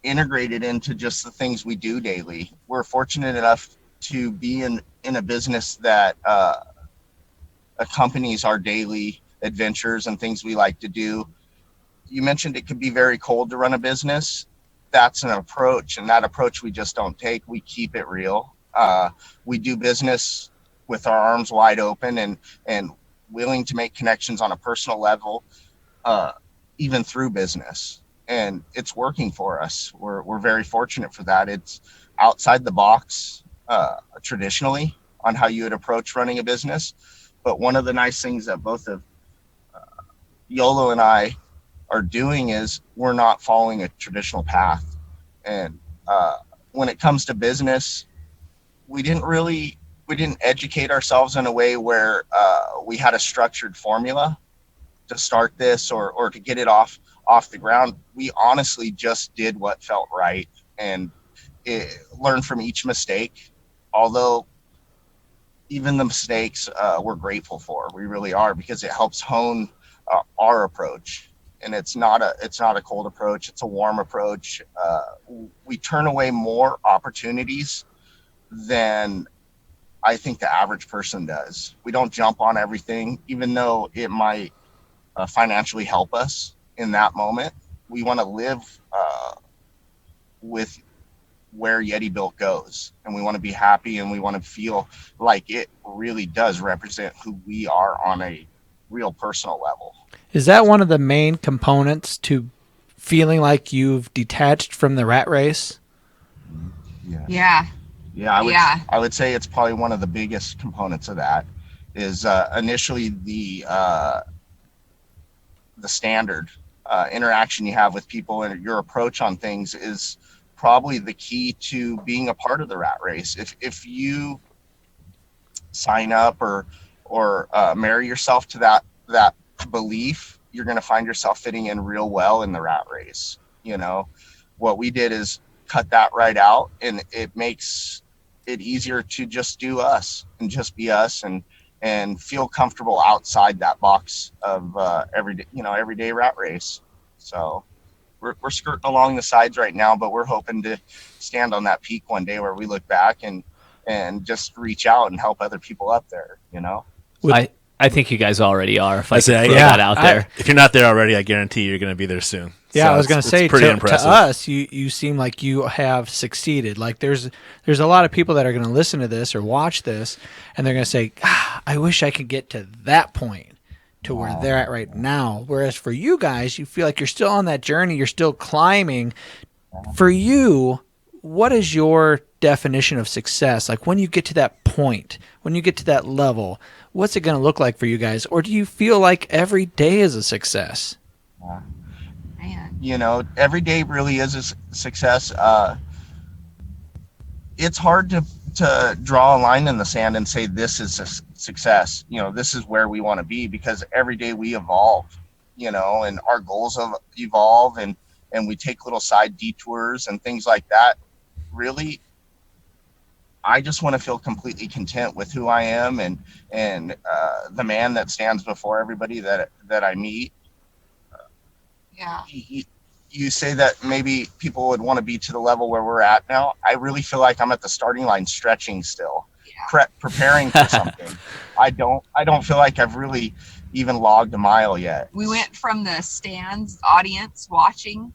integrated into just the things we do daily. We're fortunate enough to be in a business that accompanies our daily adventures and things we like to do. You mentioned it could be very cold to run a business. That's an approach, and that approach we just don't take. We keep it real. We do business with our arms wide open and willing to make connections on a personal level, even through business. And it's working for us. We're very fortunate for that. It's outside the box traditionally on how you would approach running a business. But one of the nice things that both of Ylloh and I are doing is we're not following a traditional path. And when it comes to business, we didn't educate ourselves in a way where we had a structured formula to start this or to get it off the ground. We honestly just did what felt right and learned from each mistake. Although even the mistakes we're grateful for, we really are, because it helps hone our approach. And it's not a cold approach. It's a warm approach. We turn away more opportunities than I think the average person does. We don't jump on everything, even though it might financially help us in that moment. We want to live with where Yeti Built goes, and we want to be happy, and we want to feel like it really does represent who we are on a real personal level. Is that one of the main components to feeling like you've detached from the rat race? Yeah. I would say it's probably one of the biggest components of that is initially the standard interaction you have with people and your approach on things is probably the key to being a part of the rat race. If you sign up or marry yourself to that belief, you're going to find yourself fitting in real well in the rat race. You know, what we did is cut that right out, and it makes it easier to just do us and just be us and feel comfortable outside that box of everyday rat race. So we're skirting along the sides right now, but we're hoping to stand on that peak one day where we look back and just reach out and help other people up there, you know? I think you guys already are. If I say, could throw that out there. If you're not there already, I guarantee you're going to be there soon. Yeah, So I was going to say, pretty to impressive. us, you seem like you have succeeded. Like there's a lot of people that are going to listen to this or watch this, and they're going to say, I wish I could get to that point to where they're at right now. Whereas for you guys, you feel like you're still on that journey. You're still climbing. For you, what is your definition of success? Like when you get to that point, when you get to that level, what's it going to look like for you guys? Or do you feel like every day is a success? Man. You know, every day really is a success. It's hard to draw a line in the sand and say this is a success. You know, this is where we want to be, because every day we evolve, you know, and our goals evolve and we take little side detours and things like that. Really, I just want to feel completely content with who I am and the man that stands before everybody that I meet. Yeah. You say that maybe people would want to be to the level where we're at now. I really feel like I'm at the starting line, stretching still, preparing for something. I don't feel like I've really even logged a mile yet. We went from the stands, audience watching,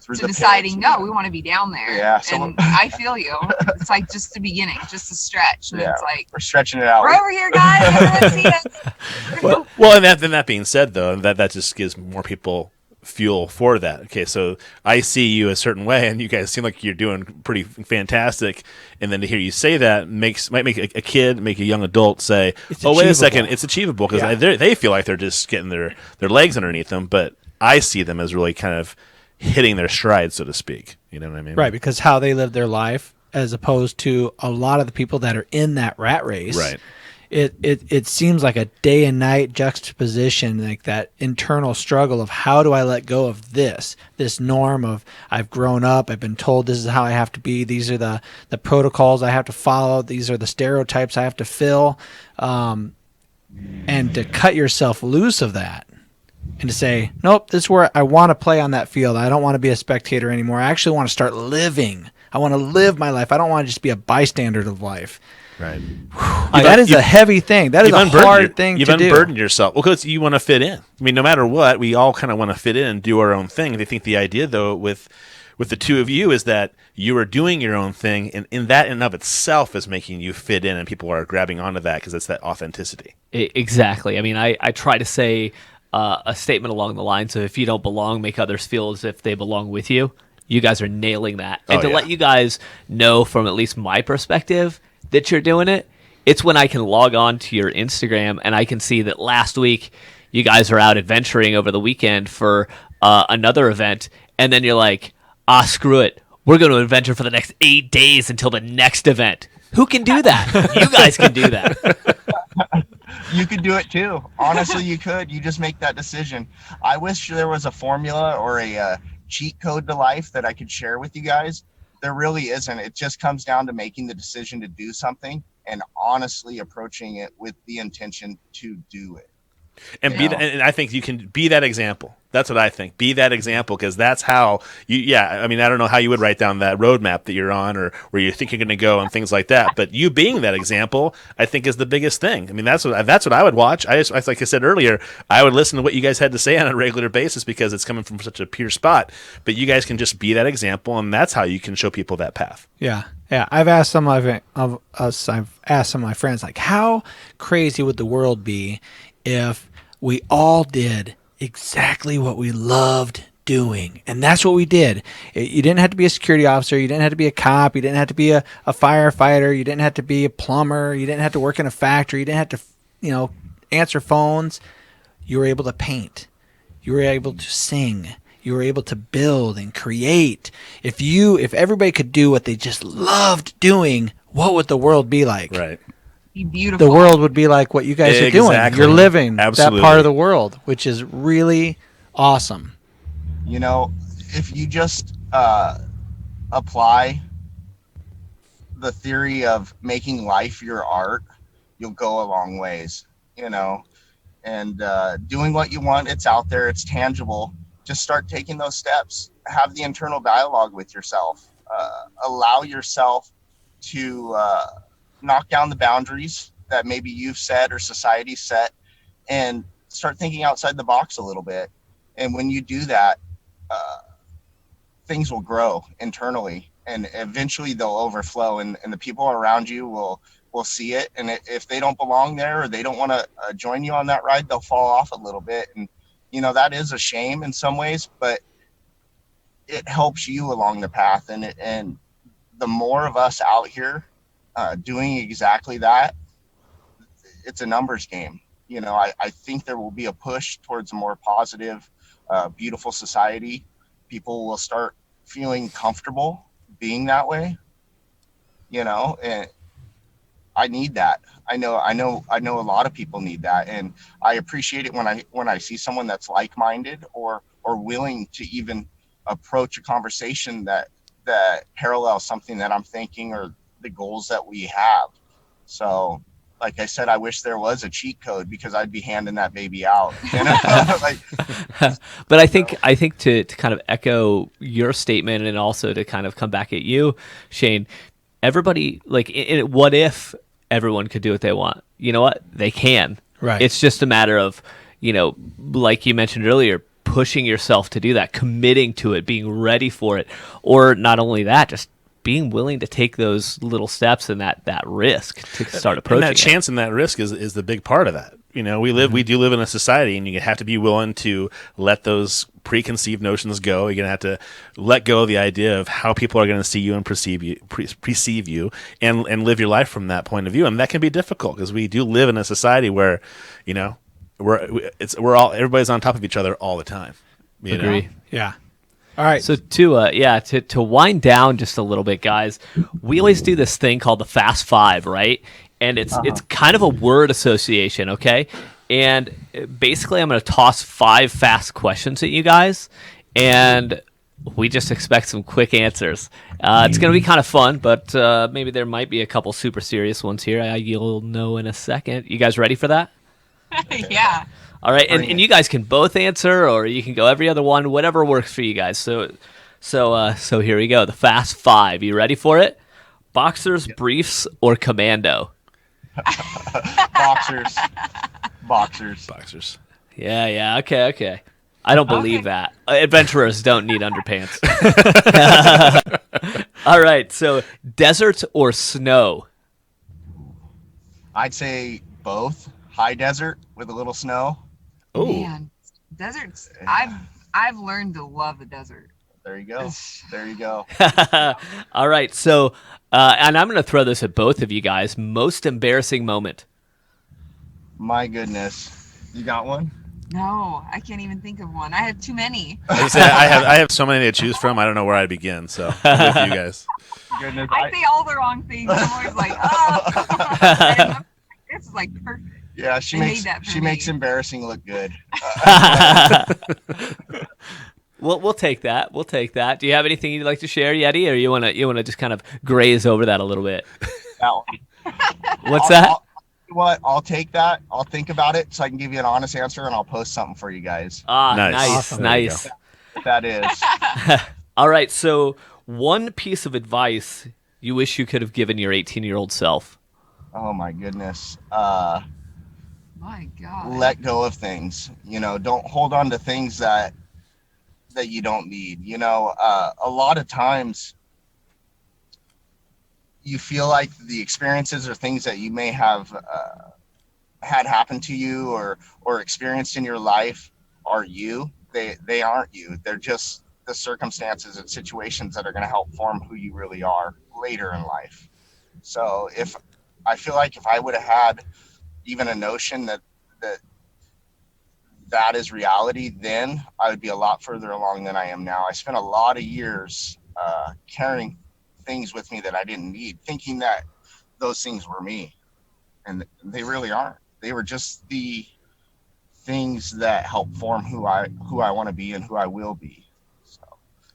Through to the deciding, pits. no, we want to be down there. Yeah, so and I feel you. It's like just the beginning, just a stretch. And it's like, we're stretching it out. we're over here, guys. Everyone see us. Well, and that being said, though, that just gives more people fuel for that. Okay, so I see you a certain way, and you guys seem like you're doing pretty fantastic. And then to hear you say that might make a kid, make a young adult say, "Oh, wait a second, it's achievable," because they feel like they're just getting their legs underneath them. But I see them as really kind of hitting their stride, so to speak. You know what I mean? Right, because how they live their life, as opposed to a lot of the people that are in that rat race. Right. It seems like a day and night juxtaposition, like that internal struggle of how do I let go of this norm of I've grown up, I've been told this is how I have to be, these are the protocols I have to follow, these are the stereotypes I have to fill, and to cut yourself loose of that and to say, nope, this is where I want to play on that field. I don't want to be a spectator anymore. I actually want to start living I want to live my life. I don't want to just be a bystander of life. Right. That is a heavy thing. That is a hard thing to do. You've unburdened yourself. Well, because you want to fit in. I mean, no matter what, we all kind of want to fit in and do our own thing. I think the idea, though, with the two of you is that you are doing your own thing, and in that and of itself is making you fit in, and people are grabbing onto that because it's that authenticity. Exactly. I mean, I try to say a statement along the lines of, if you don't belong, make others feel as if they belong with you. You guys are nailing that. And to let you guys know from at least my perspective that you're doing it, it's when I can log on to your Instagram and I can see that last week you guys are out adventuring over the weekend for another event, and then you're like, screw it. We're going to adventure for the next 8 days until the next event. Who can do that? You guys can do that. You could do it too. Honestly, you could. You just make that decision. I wish there was a formula or a cheat code to life that I could share with you guys. There really isn't. It just comes down to making the decision to do something and honestly approaching it with the intention to do it. And and I think you can be that example. That's what I think. Be that example, because that's how you. Yeah, I mean, I don't know how you would write down that roadmap that you're on, or where you think you're going to go, and things like that. But you being that example, I think, is the biggest thing. I mean, that's what I would watch. Like I said earlier, I would listen to what you guys had to say on a regular basis because it's coming from such a pure spot. But you guys can just be that example, and that's how you can show people that path. Yeah. I've asked some of us. I've asked some of my friends, like, how crazy would the world be if we all did exactly what we loved doing? And that's what we did. You didn't have to be a security officer. You didn't have to be a cop. You didn't have to be a firefighter. You didn't have to be a plumber. You didn't have to work in a factory. You didn't have to, answer phones. You were able to paint. You were able to sing. You were able to build and create. If everybody could do what they just loved doing, what would the world be like? Right. Beautiful. The world would be like what you guys are doing. You're living that part of the world, which is really awesome. If you just apply the theory of making life your art, you'll go a long ways, and doing what you want. It's out there. It's tangible. Just start taking those steps. Have the internal dialogue with yourself. Allow yourself to knock down the boundaries that maybe you've set or society set, and start thinking outside the box a little bit. And when you do that, things will grow internally, and eventually they'll overflow, and the people around you will see it. And if they don't belong there, or they don't want to join you on that ride, they'll fall off a little bit. And that is a shame in some ways, but it helps you along the path. And the more of us out here doing exactly that, it's a numbers game. I think there will be a push towards a more positive, beautiful society. People will start feeling comfortable being that way, and I need that. I know a lot of people need that, and I appreciate it when I see someone that's like-minded or willing to even approach a conversation that parallels something that I'm thinking or the goals that we have. So, like I said, I wish there was a cheat code, because I'd be handing that baby out. But I think to kind of echo your statement, and also to kind of come back at you, Shane, everybody, like, what if everyone could do what they want? You know what? They can. Right. It's just a matter of, like you mentioned earlier, pushing yourself to do that, committing to it, being ready for it, or not only that, just being willing to take those little steps and that risk to start approaching and that chance and that risk is the big part of that. We do live in a society, and you have to be willing to let those preconceived notions go. You're going to have to let go of the idea of how people are going to see you and perceive you, and live your life from that point of view. And that can be difficult, because we do live in a society where, everybody's on top of each other all the time. Agree. Yeah. All right. So to wind down just a little bit, guys, we always do this thing called the Fast Five, right? And it's kind of a word association, okay? And basically, I'm going to toss 5 fast questions at you guys, and we just expect some quick answers. It's going to be kind of fun, but maybe there might be a couple super serious ones here. You'll know in a second. You guys ready for that? Yeah. All right, and you guys can both answer, or you can go every other one, whatever works for you guys. So So here we go. The Fast Five. You ready for it? Boxers, briefs, or commando? Boxers. Yeah. Okay. I don't believe that. Adventurers don't need underpants. All right. So desert or snow? I'd say both. High desert with a little snow. Oh, Man, deserts. Yeah. I've learned to love the desert. There you go. All right. So, and I'm going to throw this at both of you guys. Most embarrassing moment. My goodness. You got one? No, I can't even think of one. I have too many. I have so many to choose from. I don't know where I'd begin. So I'm with you guys. Goodness. I say all the wrong things. I'm always like, oh, this is like perfect. Yeah, They made that for she me. makes embarrassing look good. We'll take that. We'll take that. Do you have anything you'd like to share, Yeti, or you wanna just kind of graze over that a little bit? That one. What's that? I'll take that. I'll think about it so I can give you an honest answer, and I'll post something for you guys. Nice. Nice, Awesome. There you nice. That is. All right. So, one piece of advice you wish you could have given your 18-year-old self. Oh my goodness. My God. Let go of things. Don't hold on to things that you don't need. A lot of times you feel like the experiences or things that you may have had happen to you or experienced in your life are you. They aren't you. They're just the circumstances and situations that are going to help form who you really are later in life. So I feel like if I would have had even a notion that is reality, then I would be a lot further along than I am now. I spent a lot of years carrying things with me that I didn't need, thinking that those things were me, and they really aren't. They were just the things that help form who I want to be and who I will be. So.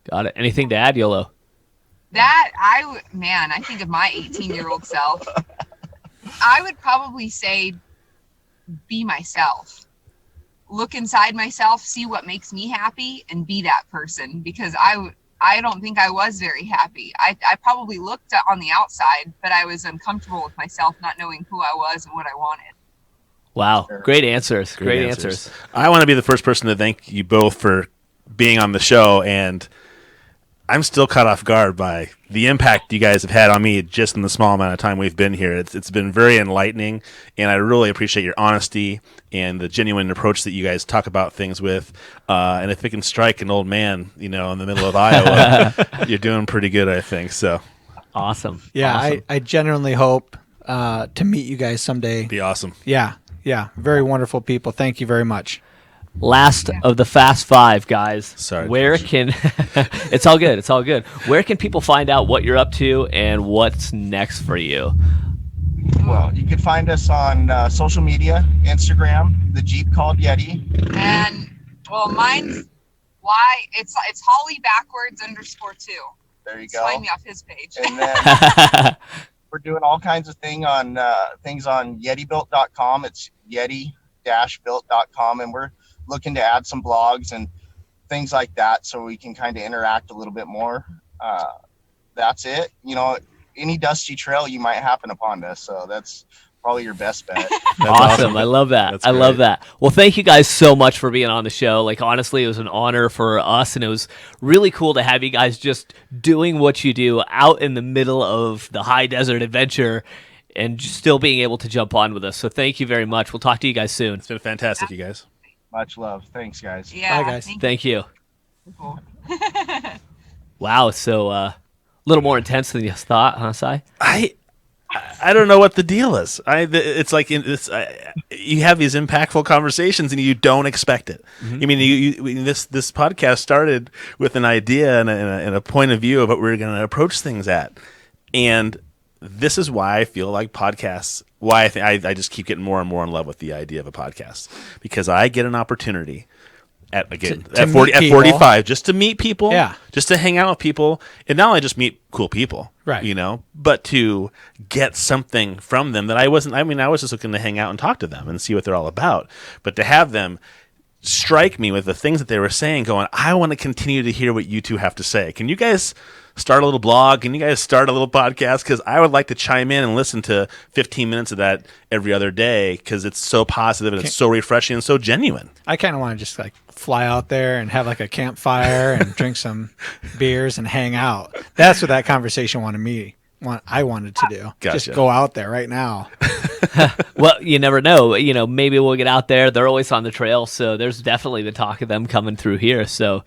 Got it. Anything to add, Ylloh? I think of my 18-year-old self. I would probably say be myself. Look inside myself, see what makes me happy, and be that person, because I don't think I was very happy. I probably looked on the outside, but I was uncomfortable with myself, not knowing who I was and what I wanted. Wow. Sure. Great answers. Great answers. I want to be the first person to thank you both for being on the show, and I'm still caught off guard by the impact you guys have had on me just in the small amount of time we've been here. It's been very enlightening, and I really appreciate your honesty and the genuine approach that you guys talk about things with. And if it can strike an old man, in the middle of Iowa, you're doing pretty good, I think. So Awesome. Yeah, Awesome. I genuinely hope to meet you guys someday. be awesome. Yeah, very wonderful people. Thank you very much. Last of the Fast Five, guys. Sorry. Where can it's all good. It's all good. Where can people find out what you're up to and what's next for you? Well, you can find us on social media, Instagram, the Jeep Called Yeti. And mine's it's Holly _2. There you Just go. find me off his page. And then we're doing all kinds of things on yetibuilt.com. It's yeti-built.com, and we're looking to add some blogs and things like that so we can kind of interact a little bit more. That's it. Any dusty trail you might happen upon us, so that's probably your best bet. Awesome. I love that. That's I love great. that. Well, thank you guys so much for being on the show. Like, honestly, it was an honor for us, and it was really cool to have you guys just doing what you do out in the middle of the high desert adventure and just still being able to jump on with us. So thank you very much. We'll talk to you guys soon. It's been fantastic, you guys. Much love. Thanks, guys. Yeah. Bye, guys. Thank you. Cool. Wow. So a little more intense than you thought, huh, Si? I don't know what the deal is. It's like you have these impactful conversations and you don't expect it. Mm-hmm. I mean, this podcast started with an idea and a point of view of what we're going to approach things at, and this is why I feel like podcasts. Why I just keep getting more and more in love with the idea of a podcast, because I get an opportunity at to 45 just to meet people, Yeah. just to hang out with people, and not only just meet cool people, Right. but to get something from them that I wasn't. I mean, I was just looking to hang out and talk to them and see what they're all about, but to have them strike me with the things that they were saying, going, I want to continue to hear what you two have to say. Can you guys start a little blog? Can you guys start a little podcast? Because I would like to chime in and listen to 15 minutes of that every other day, because it's so positive and it's so refreshing and so genuine. I kind of want to just like fly out there and have like a campfire and drink some beers and hang out. That's what that conversation I wanted to do. Gotcha. Just go out there right now. Well, you never know. Maybe we'll get out there. They're always on the trail, so there's definitely the talk of them coming through here. So,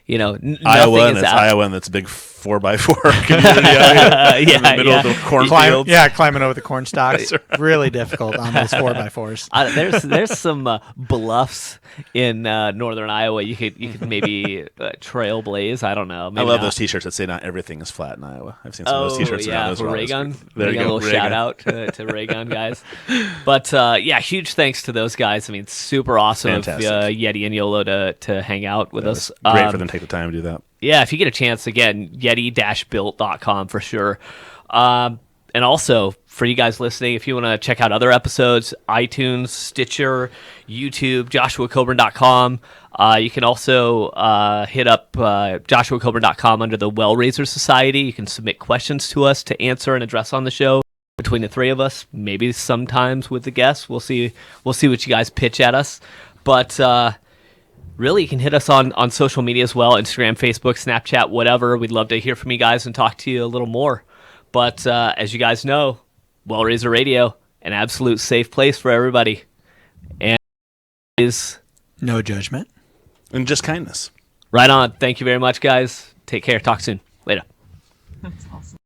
Iowa, and it's Iowa, and it's a big 4x4 community out here in the middle of the cornfields. Climbing over the corn stalks. Really difficult on those 4x4s. There's some bluffs in northern Iowa. You could maybe trailblaze. I don't know. I love those T-shirts that say "Not everything is flat in Iowa." I've seen some of those T-shirts. Yeah, for Raygun. There you go. A little shout out to Raygun guys. But huge thanks to those guys. I mean, super awesome of Yeti and Ylloh to hang out with us. Great for them to take the time to do that. Yeah, if you get a chance, again, yeti-built.com for sure. And also, for you guys listening, if you want to check out other episodes, iTunes, Stitcher, YouTube, joshuacoburn.com. You can also hit up joshuacoburn.com under the Wellraiser Society. You can submit questions to us to answer and address on the show between the three of us, maybe sometimes with the guests. We'll see what you guys pitch at us. But really, you can hit us on social media as well, Instagram, Facebook, Snapchat, whatever. We'd love to hear from you guys and talk to you a little more. But as you guys know, Wellraiser Radio, an absolute safe place for everybody. And is no judgment. And just kindness. Right on. Thank you very much, guys. Take care. Talk soon. Later. That's awesome.